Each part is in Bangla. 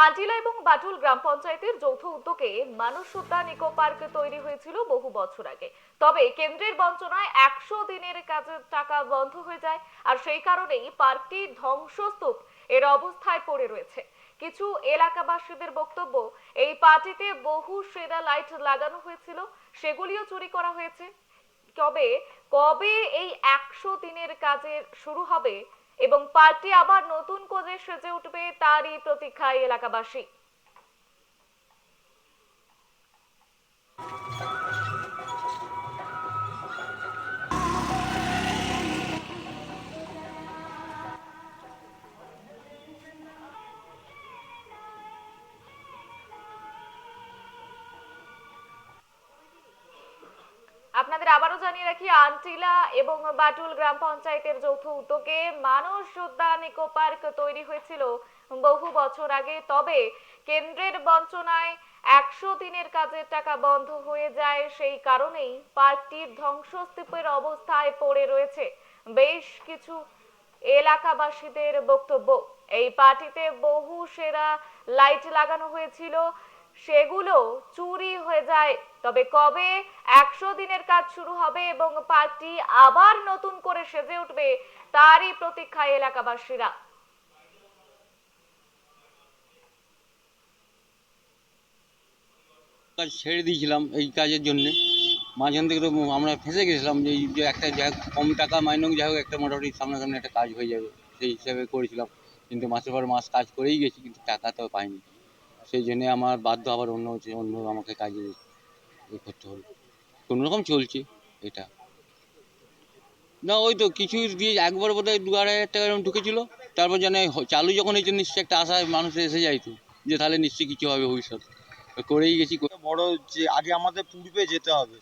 আটিলা এবং বাটুল গ্রাম পঞ্চায়েতের যৌথ উদ্যোগে মানস উদ্যান ইকো পার্ক তৈরি হয়েছিল বহু বছর আগে। তবে কেন্দ্রের বঞ্চনায় 100 দিনের কাজের টাকা বন্ধ হয়ে যায়, আর সেই কারণেই পার্কটি ধ্বংসস্তূপ এর অবস্থায় পড়ে রয়েছে। কিছু এলাকাবাসীদের বক্তব্য, এই পার্টিতে বহু সেরা লাইট লাগানো হয়েছিল, সেগুলিও চুরি করা হয়েছে। তবে কবে এই 100 দিনের কাজের শুরু হবে এবং পার্টি আবার নতুন করে সেজে উঠবে, তারই প্রতীক্ষায় এলাকাবাসী। আপনাদের আবারও জানিয়ে রাখি, আনটিলা এবং বাটুল গ্রাম পঞ্চায়েতের যৌথ উদ্যোগে মানস উদ্যান ইকো পার্ক তৈরি হয়েছিল বহু বছর আগে। তবে কেন্দ্রের বঞ্চনায় 100 দিনের কাজের টাকা বন্ধ হয়ে যায়, সেই কারণেই পার্কটির ধ্বংসস্তূপের অবস্থায় পড়ে রয়েছে। বেশ কিছু এলাকাবাসীদের বক্তব্য, এই পার্টিতে বহু সেরা লাইট লাগানো হয়েছিল, সেগুলো চুরি হয়ে যায়। তবে কবে 100 দিনের কাজ শুরু হবে এবং পার্কটি আবার নতুন করে সেজে উঠবে, তারই প্রতীক্ষায় এলাকাবাসীরা। কাজ ছেড়ে দিয়েছিলাম এই কাজের জন্যে। মাঝখান থেকে তো আমরা ফেঁসে গেছিলাম যে এই যে একটা যাই হোক কম টাকা মাইনে হোক যাই হোক একটা মোটামুটি সামনাসামনি একটা কাজ হয়ে যাবে, সেই হিসাবে করেছিলাম। কিন্তু মাসের পর মাস কাজ করেই গেছি, কিন্তু টাকা তো পাইনি। সেই জন্যে আমার বাধ্য আবার অন্য আমাকে কাজে করতে হলো। কোনো রকম চলছে এটা। না ওই তো কিছু দিয়ে একবার বোধহয় 2-2.5 হাজার টাকা এরকম ঢুকেছিল। তারপর জানে চালু যখন হয়েছে নিশ্চয়ই একটা আশা মানুষের এসে যাইতো যে তাহলে নিশ্চয়ই কিছু হবে ভবিষ্যতে। করেই গেছি। বড় যে আগে আমাদের পূর্বে যেতে হবে।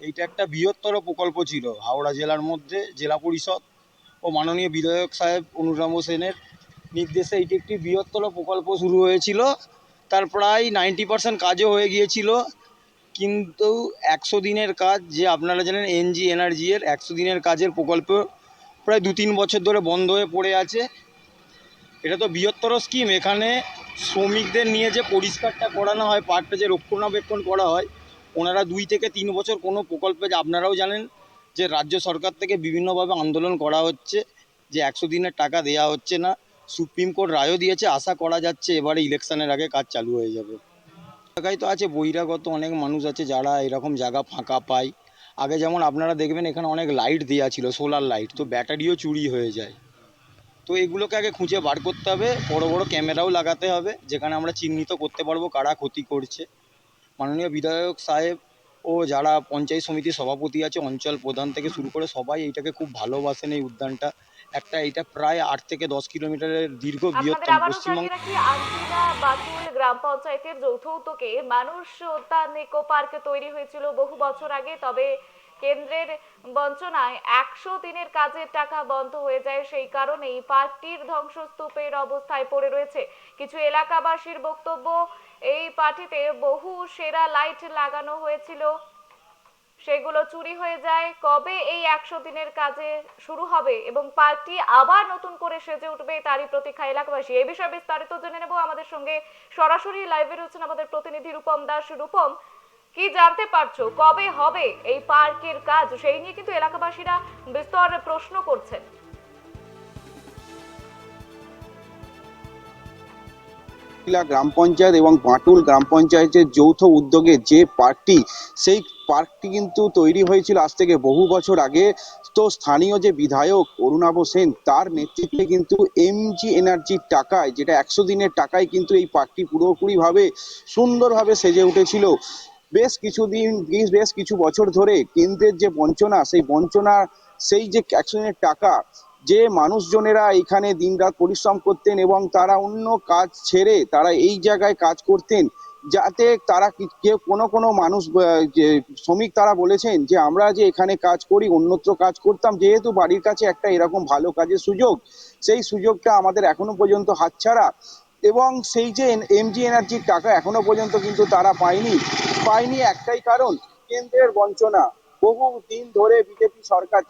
এইটা একটা বৃহত্তর প্রকল্প ছিল হাওড়া জেলার মধ্যে। জেলা পরিষদ ও মাননীয় বিধায়ক সাহেব অনুরাম সেনের নির্দেশে এটি একটি বৃহত্তর প্রকল্প শুরু হয়েছিল। তার প্রায় 90% কাজও হয়ে গিয়েছিল। কিন্তু 100 দিনের কাজ, যে আপনারা জানেন এনজি এনার্জি এর 100 দিনের কাজের প্রকল্প প্রায় 2-3 বছর ধরে বন্ধ হয়ে পড়ে আছে। এটা তো বৃহত্তর স্কিম। এখানে শ্রমিকদের নিয়ে যে পরিষ্কারটা করানো হয়, পার্কটা যে রক্ষণাবেক্ষণ করা হয়, ওনারা 2 থেকে 3 বছর কোনো প্রকল্পে, আপনারাও জানেন যে রাজ্য সরকার থেকে বিভিন্নভাবে আন্দোলন করা হচ্ছে যে 100 দিনের টাকা দেওয়া হচ্ছে না। সুপ্রিম কোর্ট রায়ও দিয়েছে, আশা করা যাচ্ছে এবারে ইলেকশনের আগে কাজ চালু হয়ে যাবে। জায়গায় তো আছে বহিরাগত অনেক মানুষ আছে যারা এরকম জায়গা ফাঁকা পায়। আগে যেমন আপনারা দেখবেন এখানে অনেক লাইট দেওয়া ছিল, সোলার লাইট, তো ব্যাটারিও চুরি হয়ে যায়। তো এগুলোকে আগে খুঁজে বার করতে হবে, বড় বড় ক্যামেরাও লাগাতে হবে যেখানে আমরা চিহ্নিত করতে পারবো কারা ক্ষতি করছে। মাননীয় বিধায়ক সাহেব ও যারা পঞ্চায়েত সমিতির সভাপতি আছে, অঞ্চল প্রধান থেকে শুরু করে সবাই এইটাকে খুব ভালোবাসেন। এই উদ্যানটা এটা প্রায় 8 থেকে 10 কিলোমিটারের দীর্ঘ, আপনাদের বৃহত্তম আবারও পশ্চিমবঙ্গ। জানিয়ে রাখি, আনটিলা বাটুল গ্রাম পঞ্চায়েতের যৌথ উদ্যোগে মানুষ উদ্যান ইকো পার্ক তৈরি হয়েছিল বহু বছর আগে। তবে কেন্দ্রের বঞ্চনায় 100 দিনের কাজের টাকা বন্ধ হয়ে যায়, সেই কারণেই পার্কটির ধ্বংসস্তূপের অবস্থায় পড়ে রয়েছে। কিছু এলাকাবাসীর বক্তব্য, এই পার্টিতে বহু সেরা লাইট লাগানো হয়েছিল, সেগুলো চুরি হয়ে যায়। কবে এই 100 দিনের কাজে শুরু হবে এবং পার্কটি আবার নতুন করে সেজে উঠবে, তারই প্রতীক্ষা এলাকাবাসী। এই বিষয়ে বিস্তারিত জেনে নেব। আমাদের সঙ্গে সরাসরি লাইভে রয়েছেন আমাদের প্রতিনিধি রূপম দাস। রূপম, কি জানতে পারছো, কবে হবে এই পার্কের কাজ? সেই নিয়ে কিন্তু এলাকাবাসীরা বিস্তর প্রশ্ন করছেন। গ্রাম পঞ্চায়েত এবং বাঁটুল গ্রাম পঞ্চায়েতের যৌথ উদ্যোগে যে পার্কটি, সেই পার্কটি কিন্তু তৈরি হয়েছিল আজ থেকে বহু বছর আগে। তো স্থানীয় যে বিধায়ক অরুণাভ সেন, তার নেতৃত্বে কিন্তু এমজি এনার্জির টাকায়, যেটা 100 দিনের টাকায় কিন্তু এই পার্কটি পুরোপুরিভাবে সুন্দরভাবে সেজে উঠেছিল। বেশ কিছু বছর ধরে কেন্দ্রের যে বঞ্চনা, সেই বঞ্চনা, সেই যে 100 দিনের টাকা, যে মানুষজনেরা এখানে দিনরাত পরিশ্রম করতেন এবং তারা অন্য কাজ ছেড়ে তারা এই জায়গায় কাজ করতেন, যাতে তারা কেউ কোনো কোনো মানুষ যে শ্রমিক, তারা বলেছেন যে আমরা যে এখানে কাজ করি অন্যত্র কাজ করতাম, যেহেতু বাড়ির কাছে একটা এরকম ভালো কাজের সুযোগ, সেই সুযোগটা আমাদের এখনো পর্যন্ত হাতছাড়া। এবং সেই যে এমজি এনার্জির টাকা এখনো পর্যন্ত কিন্তু তারা পায়নি একটাই কারণ, কেন্দ্রের বঞ্চনা। বহু দিন ধরে বিজেপি সরকার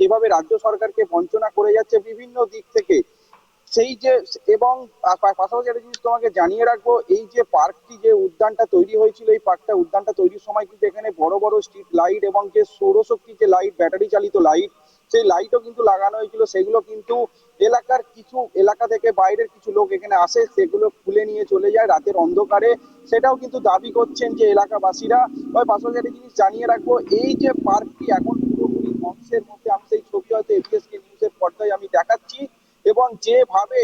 যেভাবে রাজ্য সরকারকে বঞ্চনা করে যাচ্ছে বিভিন্ন দিক থেকে, সেই যে এবং পাশাপাশি একটা জিনিস তোমাকে জানিয়ে রাখবো, এই যে পার্কটি, যে উদ্যানটা তৈরি হয়েছিল, এই উদ্যানটা তৈরির সময় কিন্তু এখানে বড় বড় স্ট্রিট লাইট এবং যে সৌরশক্তি যে লাইট, ব্যাটারি চালিত লাইট, সেই লাইটও কিন্তু লাগানো হয়েছিল। সেগুলো কিন্তু এলাকার কিছু এলাকা থেকে বাইরের কিছু লোক এখানে আসে, সেগুলো খুলে নিয়ে চলে যায় রাতের অন্ধকারে। সেটাও কিন্তু দাবি করছেন যে এলাকাবাসীরা। তবে পাশাপাশি একটা জিনিস জানিয়ে রাখবো, এই যে পার্কটি এখন পুরোপুরি ধ্বংসের মধ্যে, আমি সেই ছবি হয়তো এবিএসকে নিউজের পর্দায় আমি দেখাচ্ছি। এবং যেভাবে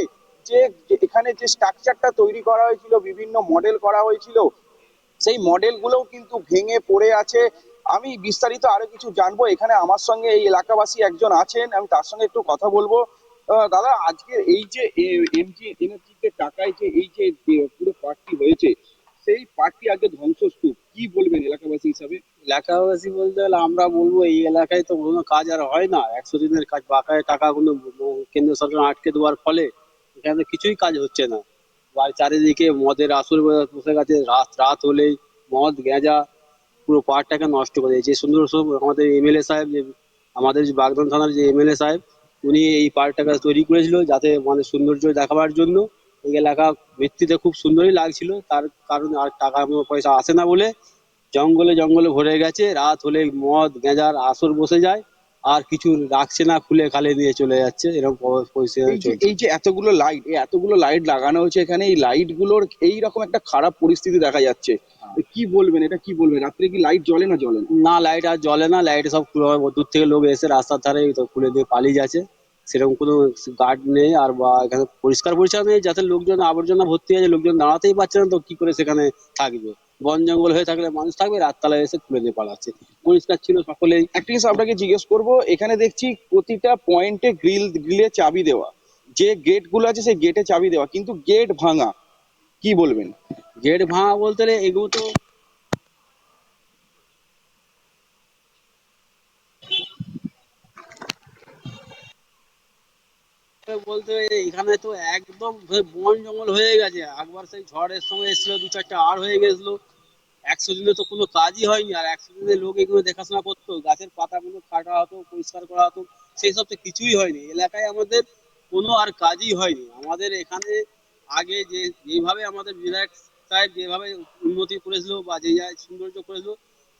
যে এখানে যে স্ট্রাকচারটা তৈরি করা হয়েছিল, বিভিন্ন মডেল করা হয়েছিল, সেই মডেলগুলোও কিন্তু ভেঙে পড়ে আছে। আমি বিস্তারিত আরো কিছু জানবো, এখানে আমার সঙ্গে এই এলাকাবাসী একজন আছেন, আমি তার সঙ্গে একটু কথা বলবো। দাদা, আজকের এই যে এমজি এনার্জির যে টাকায় যে এই যে পুরো পার্কটি হয়েছে, সেই পার্কটি আগে ধ্বংসস্তূপ, কি বলবেন এলাকাবাসী হিসাবে? এলাকাবাসী বলতে গেলে আমরা বলবো এই এলাকায় তো কোনো কাজ আর হয় না। 100 দিনের কাজ বাকায় টাকাগুলো কেন্দ্র সরকার আটকে দেওয়ার ফলে এখানে কিছুই কাজ হচ্ছে না। আর চারিদিকে মদের আসর বসে গেছে, রাত রাত হলেই মদ গাঁজা পুরো পাহাড়টাকে নষ্ট করে দিয়েছে। যে সুন্দর সব আমাদের এমএলএ সাহেব, যে আমাদের যে বাগদান থানার যে এমএলএ সাহেব, উনি এই পার্কটাকে তৈরি করেছিল যাতে মানে সৌন্দর্য দেখাবার জন্য। এই এলাকা ভিত্তিতে খুব সুন্দরই লাগছিল, তার কারণ আর টাকা পয়সা আসে না বলে জঙ্গলে জঙ্গলে ভরে গেছে। রাত হলে মদ গাঁজার আসর বসে যায়, আর কিছু রাখছে না, খুলে খালে নিয়ে চলে যাচ্ছে। এরকম পরিস্থিতি চলছে। এই যে এতগুলো লাইট, এই এতগুলো লাইট লাগানো হয়েছে এখানে, এই লাইট গুলোর এইরকম একটা খারাপ পরিস্থিতি দেখা যাচ্ছে, কি বলবেন? এটা কি বলবেন, রাত্রে কি লাইট জ্বলে না জ্বলে না? না, লাইট আর জ্বলে না। লাইট সব দূর থেকে লোক এসে রাস্তার ধারে তো খুলে দিয়ে পালিয়ে যাচ্ছে। সেরকম কোনো গার্ড নেই, আর বা এখানে পরিষ্কার পরিচ্ছন্ন নেই, যাতে লোকজন আবর্জনা ভর্তি আছে, লোকজন দাঁড়াতেই পারছে না, তো কি করে সেখানে থাকবে? বন জঙ্গল হয়ে থাকলে মানুষ থাকবে, রাততলায় এসে খুলে দিয়ে পালাচ্ছে। পরিষ্কার ছিল সকলেই। একটা জিনিস আপনাকে জিজ্ঞেস করব, এখানে দেখছি প্রতিটা পয়েন্টে গ্রিলে চাবি দেওয়া, যে গেট গুলো আছে সেই গেটে চাবি দেওয়া, কিন্তু গেট ভাঙা, কি বলবেন? গেট ভাঙা বলতে গেলে এগুলো তো বলতে এখানে তো একদম বন জঙ্গল হয়ে গেছে। একবার সেই ঝড়ের সময় এসেছিল, 2-4টা আর হয়ে গেছিল। 100 দিনে তো কোনো কাজই হয়নি। আর 100 দিনে লোক এগুলো দেখাশোনা করতো, গাছের পাতাগুলো কাটা হতো, পরিষ্কার করা হতো, সেই সব তো কিছুই হয়নি। এলাকায় আমাদের কোনো আর কাজই হয়নি। আমাদের এখানে আগে যেভাবে আমাদের বিধায়ক সাহেব যেভাবে উন্নতি করেছিল বা যে জায়গায় সৌন্দর্য করেছিল,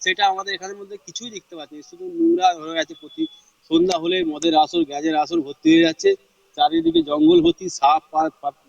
সেটা আমাদের এখানের মধ্যে কিছুই দেখতে পাচ্ছি না। শুধু নোংরা হয়ে গেছে। প্রতি সন্ধ্যা হলে মদের আসর গ্যাজের আসর ভর্তি হয়ে যাচ্ছে। চারিদিকে জঙ্গল ভর্তি, সাপ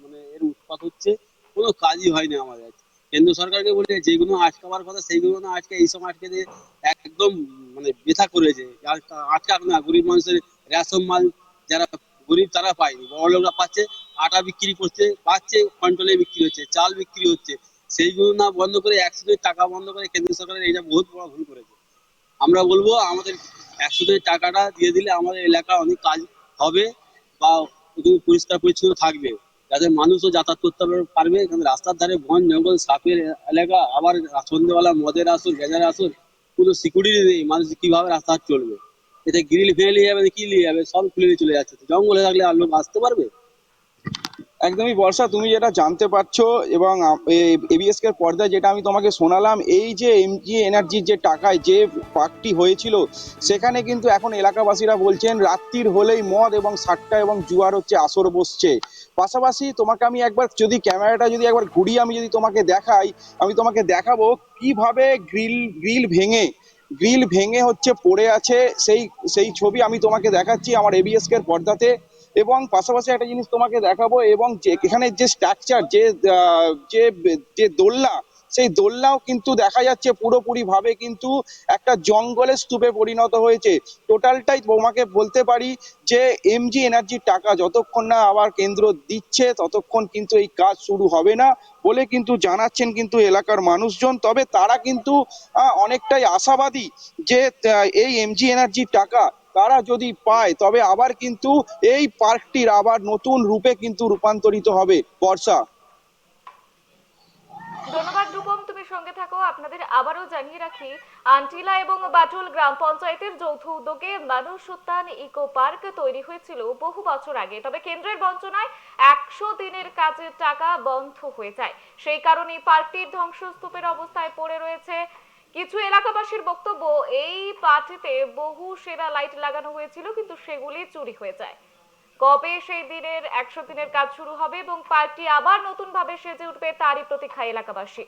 মানে এর উৎপাত হচ্ছে। কোনো কাজই হয়নি আমাদের। কেন্দ্র সরকারকে বলে যেগুলো আটকাবার কথা সেইগুলো না আটকে এইসব আটকে দিয়ে একদম মানে বৃথা করেছে। আর আটকাক না, গরিব মানুষের রেশন মাল যারা গরিব তারা পায়নি, বড় লোকরা পাচ্ছে। আটা বিক্রি করছে, পাচ্ছে, কন্ট্রোলে বিক্রি হচ্ছে, চাল বিক্রি হচ্ছে। সেইগুলো না বন্ধ করে 100 টাকা বন্ধ করে কেন্দ্র সরকারের এটা বহুত বড় ভুল করেছে। আমরা বলবো আমাদের 100 টাকাটা দিয়ে দিলে আমাদের এলাকা অনেক কাজ হবে, বা একটু পরিষ্কার পরিচ্ছন্ন থাকবে, যাতে মানুষও যাতায়াত করতে পারবে। এখানে রাস্তার ধারে বন জঙ্গল সাপের এলাকা, আবার সন্ধ্যেবেলা মদের আসর গেজার আসর, কোনো সিকিউরিটি নেই। মানুষ কিভাবে রাস্তাঘাট চলবে? এতে গ্রিল ফেলে নিয়ে যাবে, কি নিয়ে যাবে? সব খুলে নিয়ে চলে যাচ্ছে। তো জঙ্গলে থাকলে আর লোক আসতে পারবে? একদমই বর্ষা, তুমি যেটা জানতে পারছো এবং এবিএসকে এর পর্দায় যেটা আমি তোমাকে শোনালাম, এই যে এমজি এনার্জির যে টাকায় যে পার্কটি হয়েছিল, সেখানে কিন্তু এখন এলাকাবাসীরা বলছেন রাত্রির হলেই মদ এবং সাট্টা এবং জুয়ার হচ্ছে আসর বসছে। পাশাপাশি তোমাকে আমি একবার যদি ক্যামেরাটা যদি একবার ঘুরিয়ে আমি যদি তোমাকে দেখাই, আমি তোমাকে দেখাবো কিভাবে গ্রিল ভেঙে হচ্ছে পড়ে আছে। সেই সেই ছবি আমি তোমাকে দেখাচ্ছি আমার এবিএসকে এর পর্দাতে। এবং পাশাপাশি একটা জিনিস তোমাকে দেখাবো, এবং যে এখানে যে স্ট্রাকচার, যে যে দোলনা, সেই দোলনাও কিন্তু দেখা যাচ্ছে পুরোপুরি ভাবে কিন্তু একটা জঙ্গলের স্তূপে পরিণত হয়েছে। টোটালটাই তোমাকে বলতে পারি যে এমজি এনার্জির টাকা যতক্ষণ না আবার কেন্দ্র দিচ্ছে, ততক্ষণ কিন্তু এই কাজ শুরু হবে না বলে কিন্তু জানাচ্ছেন কিন্তু এলাকার মানুষজন। তবে তারা কিন্তু অনেকটাই আশাবাদী যে এই এমজি এনার্জির টাকা তারা যদি পায়, তবে আবার কিন্তু এই পার্কটির আবার নতুন রূপে কিন্তু রূপান্তরিত হবে। বর্ষা। ধন্যবাদ রূপম, তুমি সঙ্গে থাকো। আপনাদের আবারও জানিয়ে রাখি, আন্টিলা এবং বাটুল গ্রাম পঞ্চায়েতের যৌথ উদ্যোগে মানুষ উদ্যান ইকো পার্ক তৈরি হয়েছিল বহু বছর আগে। তবে কেন্দ্রের বঞ্চনায় 100 দিনের কাজের টাকা বন্ধ হয়ে যায়। সেই কারণে পার্কটির ধ্বংসস্তূপের অবস্থায় পড়ে রয়েছে। কিছু এলাকাবাসীর বক্তব্য, এই পার্কটিতে বহু সেরা লাইট লাগানো হয়েছিল, কিন্তু সেগুলি চুরি হয়ে যায়। কবে সেই দিনের 100 দিনের কাজ শুরু হবে এবং পার্কটি আবার নতুন ভাবে সেজে উঠবে তারই প্রতীক্ষায় এলাকাবাসী।